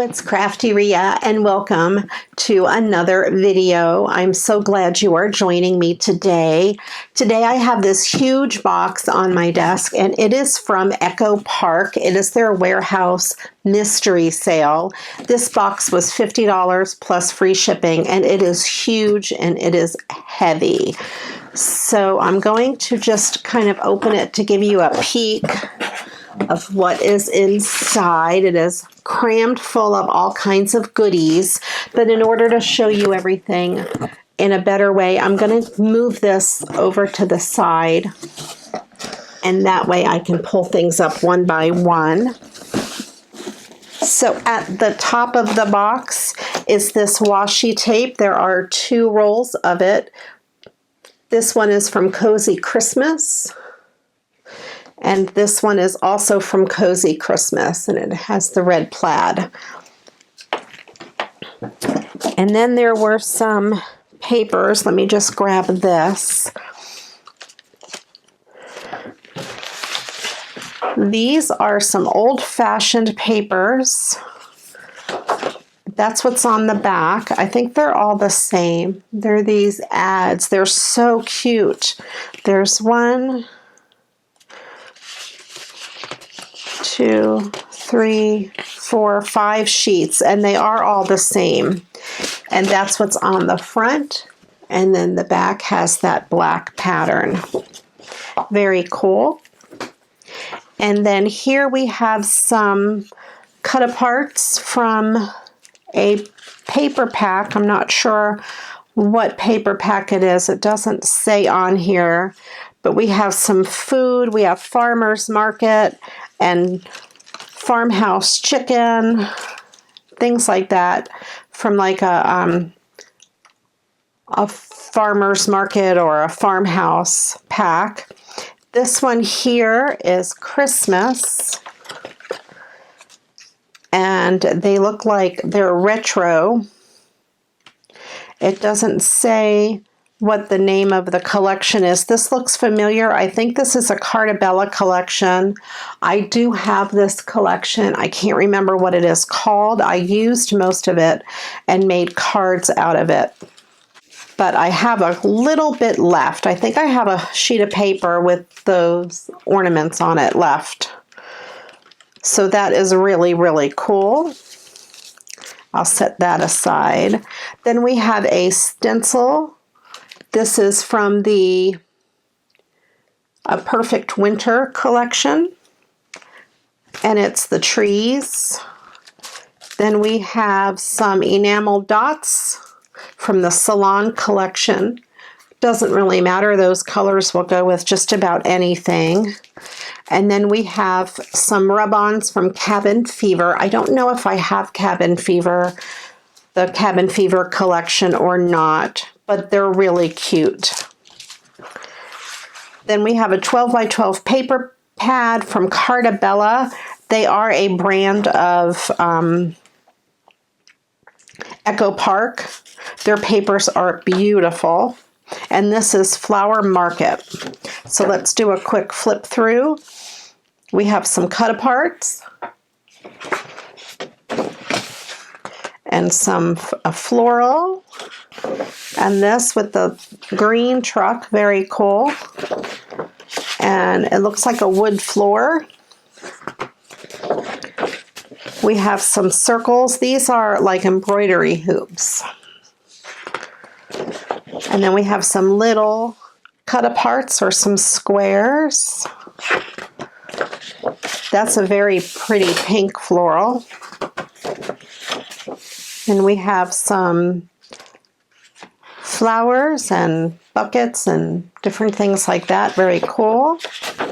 it's Crafty Ria and welcome to another video. I'm so glad you are joining me today. Today I have this huge box on my desk and it is from Echo Park. It is their warehouse mystery sale. This box was $50 plus free shipping and it is huge and it is heavy. So I'm going to just kind of open it to give you a peek of what is inside. It is crammed full of all kinds of goodies, but in order to show you everything in a better way, I'm going to move this over to the side, and that way I can pull things up one by one. So at the top of the box is this washi tape. There are 2 rolls of it. This one is from Cozy Christmas. And this one is also from Cozy Christmas, and it has the red plaid. And then there were some papers. Let me just grab this. These are some old-fashioned papers. That's what's on the back. I think they're all the same. They're these ads. They're so cute. There's 1, 2, 3, 4, 5 sheets, and they are all the same. And that's what's on the front, and then the back has that black pattern. Very cool. And then here we have some cut aparts from a paper pack. I'm not sure what paper pack it is. It doesn't say on here, but we have some food. We have farmers market and farmhouse chicken, things like that, from like a farmer's market or a farmhouse pack. This one here is Christmas, and they look like they're retro. It doesn't say what the name of the collection is. This looks familiar. I think this is a Cartabella collection. I do have this collection. I can't remember what it is called. I used most of it and made cards out of it. But I have a little bit left. I think I have a sheet of paper with those ornaments on it left. So that is really, really cool. I'll set that aside. Then we have a stencil. This is from the A Perfect Winter collection, and it's the trees. Then we have some enamel dots from the Salon collection. Doesn't really matter, those colors will go with just about anything. And then we have some rub-ons from Cabin Fever. I don't know if I have Cabin Fever, the Cabin Fever collection or not, but they're really cute. Then we have a 12 by 12 paper pad from Cartabella. They are a brand of Echo Park. Their papers are beautiful. And this is Flower Market. So let's do a quick flip through. We have some cut aparts and some floral. And this with the green truck, very cool. And it looks like a wood floor. We have some circles. These are like embroidery hoops. And then we have some little cut aparts or some squares. That's a very pretty pink floral. And we have some flowers and buckets and different things like that. Very cool.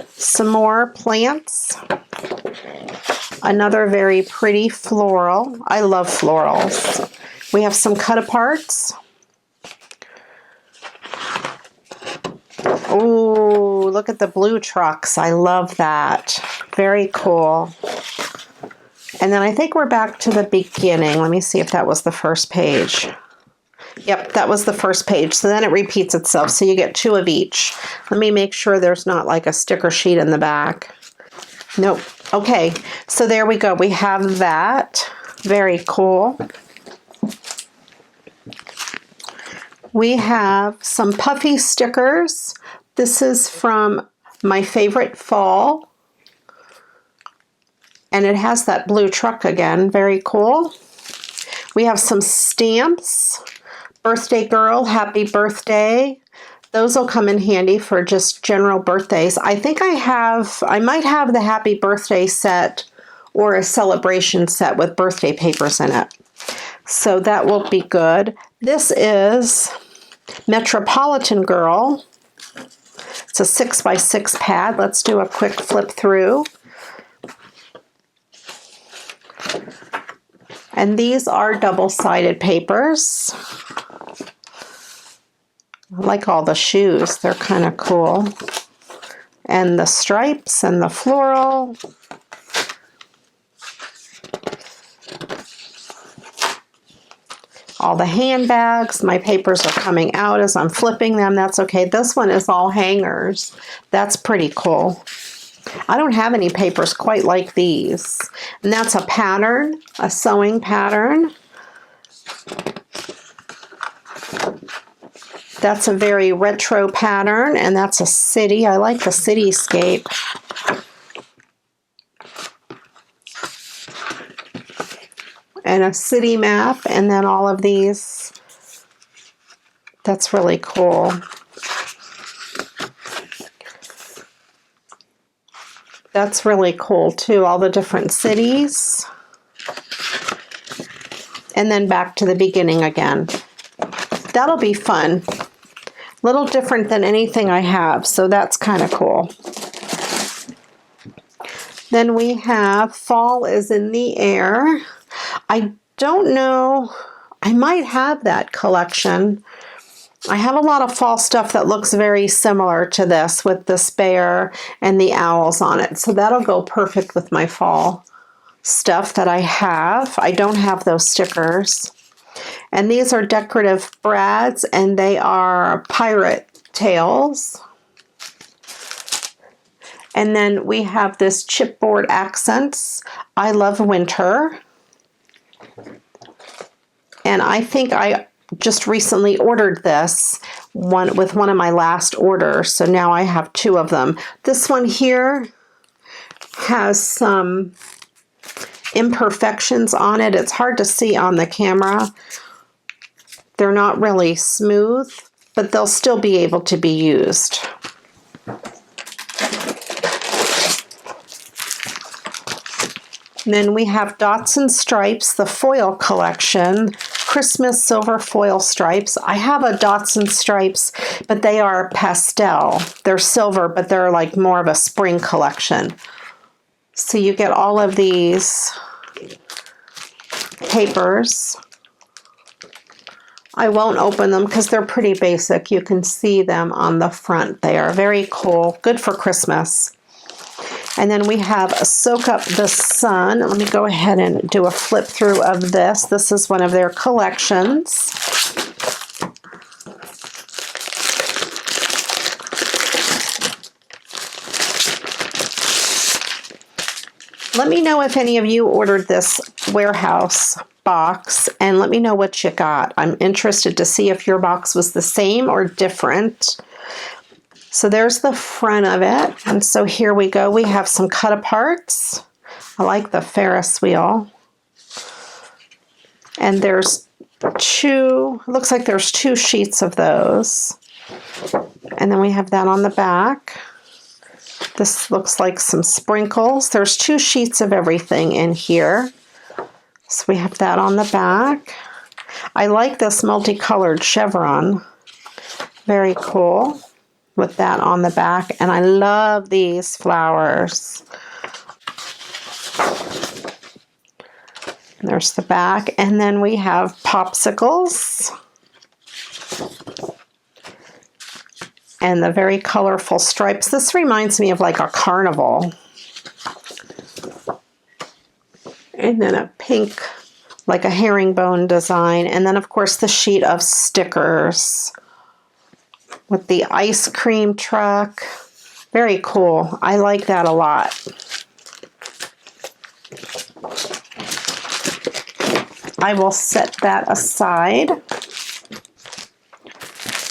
Some more plants. Another very pretty floral. I love florals. We have some cut aparts. Oh, look at the blue trucks. I love that. Very cool. And then I think we're back to the beginning. Let me see if that was the first page. Yep, that was the first page. So then it repeats itself. So you get 2 of each. Let me make sure there's not like a sticker sheet in the back. Nope. Okay, so there we go. We have that. Very cool. We have some puffy stickers. This is from My Favorite Fall. And it has that blue truck again. Very cool. We have some stamps. Birthday Girl, Happy Birthday. Those will come in handy for just general birthdays. I think I might have the Happy Birthday set or a celebration set with birthday papers in it. So that will be good. This is Metropolitan Girl. It's a 6x6 pad. Let's do a quick flip through. And these are double-sided papers. I like all the shoes. They're kind of cool. And the stripes and the floral. All the handbags. My papers are coming out as I'm flipping them. That's okay. This one is all hangers. That's pretty cool. I don't have any papers quite like these. And that's a pattern, a sewing pattern. That's a very retro pattern, and that's a city. I like the cityscape. And a city map, and then all of these. That's really cool. That's really cool too, all the different cities. And then back to the beginning again. That'll be fun. A little different than anything I have, so that's kind of cool. Then we have Fall is in the Air. I don't know, I might have that collection. I have a lot of fall stuff that looks very similar to this with this bear and the owls on it. So that'll go perfect with my fall stuff that I have. I don't have those stickers. And these are decorative brads, and they are pirate tails. And then we have this chipboard accents. I love winter. And I think I just recently ordered this one with one of my last orders. So now I have two of them. This one here has some imperfections on it. It's hard to see on the camera. They're not really smooth, but they'll still be able to be used. And then we have Dots and Stripes, the foil collection, Christmas silver foil stripes. I have a Dots and Stripes, but they are pastel. They're silver, but they're like more of a spring collection. So you get all of these papers. I won't open them because they're pretty basic. You can see them on the front. They are very cool, good for Christmas. And then we have a Soak Up the Sun. Let me go ahead and do a flip through of this. This is one of their collections. Let me know if any of you ordered this warehouse box, and let me know what you got. I'm interested to see if your box was the same or different. So there's the front of it. And so here we go. We have some cut aparts. I like the Ferris wheel. And there's two, it looks like there's two sheets of those. And then we have that on the back. This looks like some sprinkles. There's two sheets of everything in here. So we have that on the back. I like this multicolored chevron. Very cool. With that on the back, and I love these flowers. There's the back, and then we have popsicles and the very colorful stripes. This reminds me of like a carnival. And then a pink, like a herringbone design, and then of course the sheet of stickers with the ice cream truck. Very cool. I like that a lot. I will set that aside.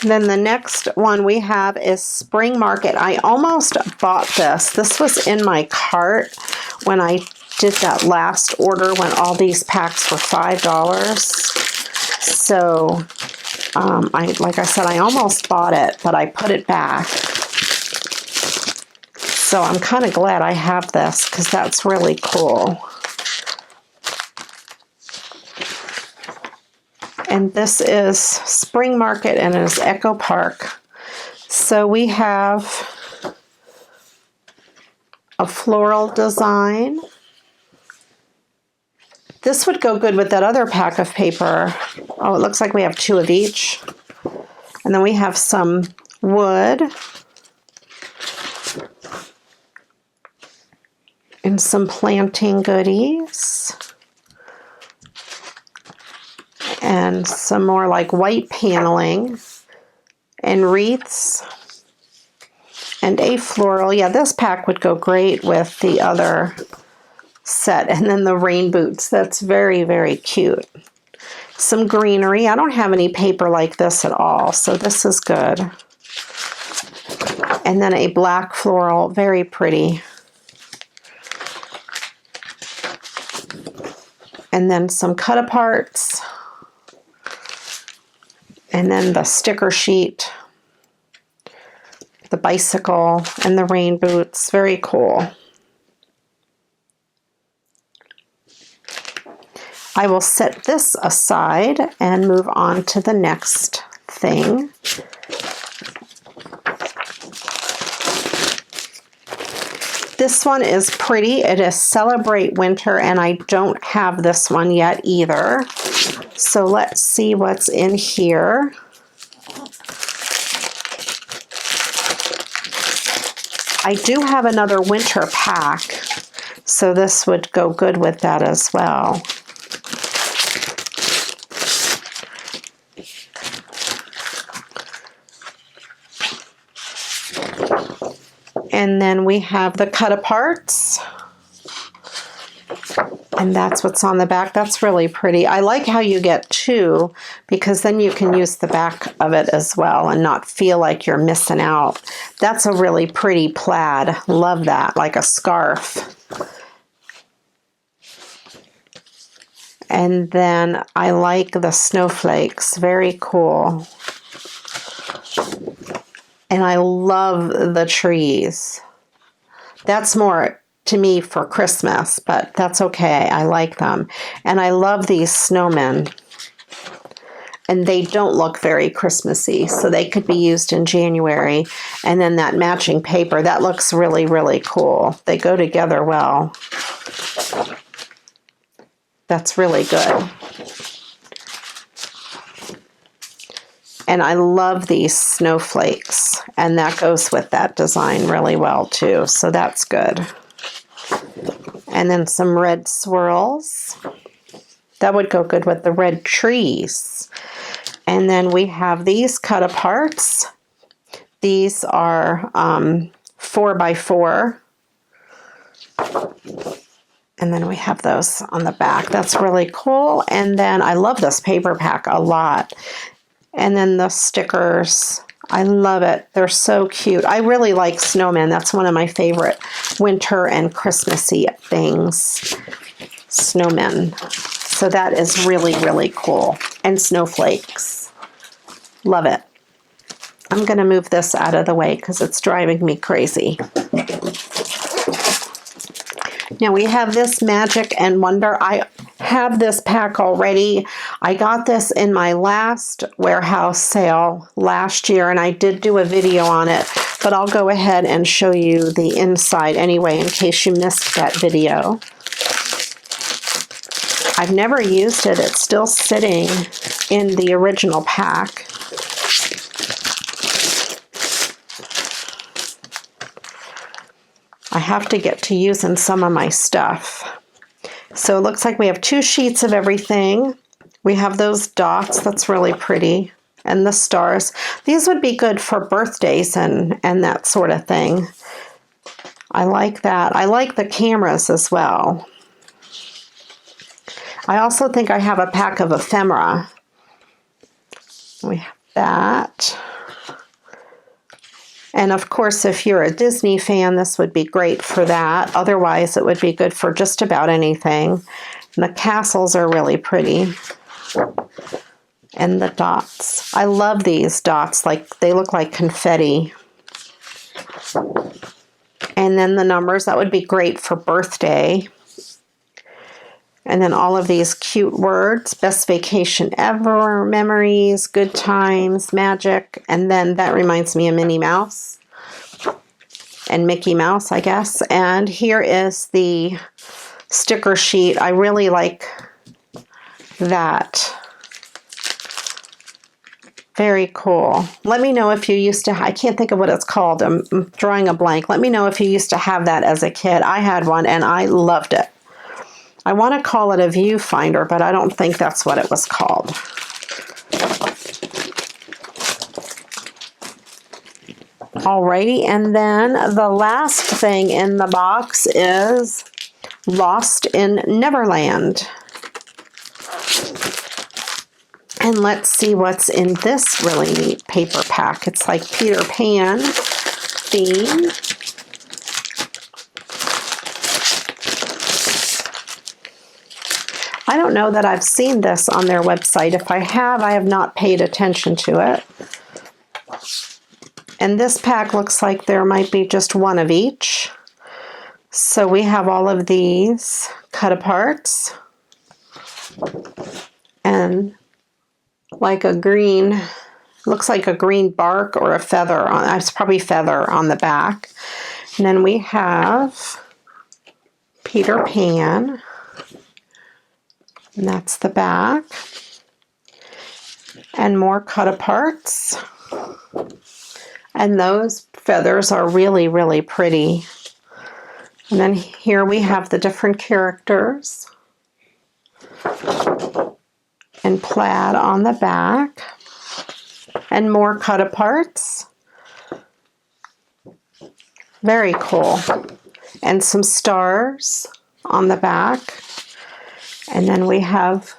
Then the next one we have is Spring Market. I almost bought this. This was in my cart when I did that last order when all these packs were $5. So, like I said, I almost bought it, but I put it back. So I'm kind of glad I have this because that's really cool. And this is Spring Market and it is Echo Park. So we have a floral design. This would go good with that other pack of paper. Oh, it looks like we have 2 of each. And then we have some wood. And some planting goodies. And some more like white paneling and wreaths and a floral. Yeah, this pack would go great with the other set. And then the rain boots. That's very, very cute. Some greenery. I don't have any paper like this at all, so this is good. And then a black floral. Very pretty. And then some cut-aparts. And then the sticker sheet, the bicycle, and the rain boots. Very cool. I will set this aside and move on to the next thing. This one is pretty. It is Celebrate Winter, and I don't have this one yet either. So let's see what's in here. I do have another winter pack, so this would go good with that as well. And then we have the cut-aparts. And that's what's on the back. That's really pretty. I like how you get 2 because then you can use the back of it as well and not feel like you're missing out. That's a really pretty plaid. Love that, like a scarf. And then I like the snowflakes. Very cool. And I love the trees. That's more to me for Christmas, but that's okay. I like them. And I love these snowmen. And they don't look very Christmassy, so they could be used in January. And then that matching paper, that looks really, really cool. They go together well. That's really good. And I love these snowflakes, and that goes with that design really well too, so that's good. And then some red swirls. That would go good with the red trees. And then we have these cut-aparts. These are 4x4. And then we have those on the back. That's really cool. And then I love this paper pack a lot. And then the stickers. I love it. They're so cute. I really like snowmen. That's one of my favorite winter and Christmassy things. Snowmen. So that is really, really cool. And snowflakes. Love it. I'm going to move this out of the way because it's driving me crazy. Now we have this Magic and Wonder. I have this pack already. I got this in my last warehouse sale last year, and I did do a video on it, but I'll go ahead and show you the inside anyway in case you missed that video. I've never used it. It's still sitting in the original pack. I have to get to using some of my stuff. So it looks like we have 2 sheets of everything. We have those dots. That's really pretty. And the stars. These would be good for birthdays and that sort of thing. I like that. I like the cameras as well. I also think I have a pack of ephemera. We have that. And of course, if you're a Disney fan, this would be great for that. Otherwise, it would be good for just about anything. And the castles are really pretty. And the dots. I love these dots. Like, they look like confetti. And then the numbers, that would be great for birthday. And then all of these cute words, best vacation ever, memories, good times, magic. And then that reminds me of Minnie Mouse and Mickey Mouse, I guess. And here is the sticker sheet. I really like that. Very cool. Let me know if you used to, I can't think of what it's called. I'm drawing a blank. Let me know if you used to have that as a kid. I had one and I loved it. I want to call it a viewfinder, but I don't think that's what it was called. Alrighty, and then the last thing in the box is Lost in Neverland. And let's see what's in this really neat paper pack. It's like Peter Pan theme. I don't know that I've seen this on their website. If I have not paid attention to it. And this pack looks like there might be just one of each. So we have all of these cut aparts. And like a green, looks like a green bark or a feather. It's probably feather on the back. And then we have Peter Pan. And that's the back. And more cut aparts. And those feathers are really, really pretty. And then here we have the different characters. And plaid on the back. And more cut aparts. Very cool. And some stars on the back. And then we have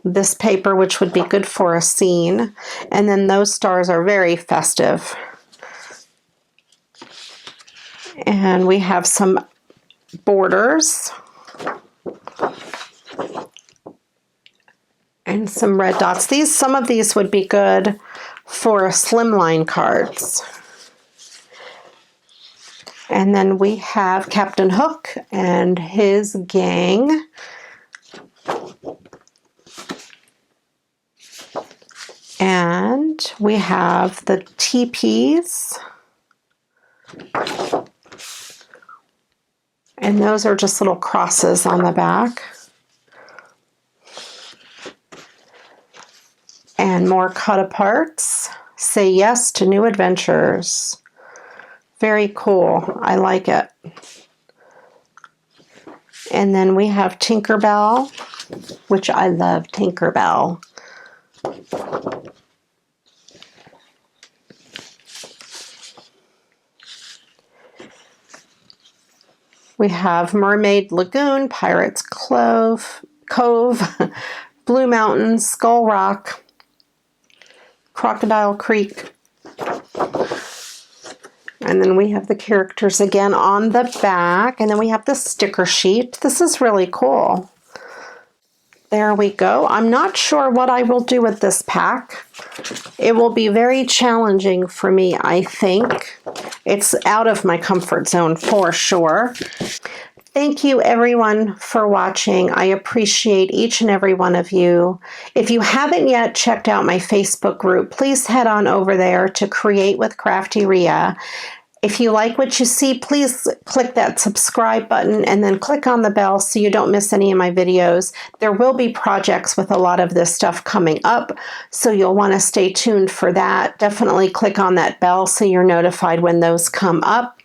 this paper, which would be good for a scene. And then those stars are very festive. And we have some borders. And some red dots. Some of these would be good for slimline cards. And then we have Captain Hook and his gang. And we have the teepees. And those are just little crosses on the back. And more cut aparts. Say yes to new adventures. Very cool. I like it. And then we have Tinkerbell, which I love Tinkerbell. We have Mermaid Lagoon, Pirates Cove, Blue Mountain, Skull Rock, Crocodile Creek. And then we have the characters again on the back. And then we have the sticker sheet. This is really cool. There we go. I'm not sure what I will do with this pack. It will be very challenging for me, I think. It's out of my comfort zone for sure. Thank you everyone for watching. I appreciate each and every one of you. If you haven't yet checked out my Facebook group, please head on over there to Create with Crafty Rhea. If you like what you see, please click that subscribe button and then click on the bell so you don't miss any of my videos. There will be projects with a lot of this stuff coming up, so you'll want to stay tuned for that. Definitely click on that bell so you're notified when those come up.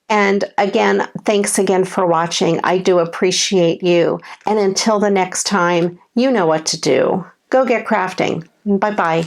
And again, thanks again for watching. I do appreciate you. And until the next time, you know what to do. Go get crafting. Bye-bye.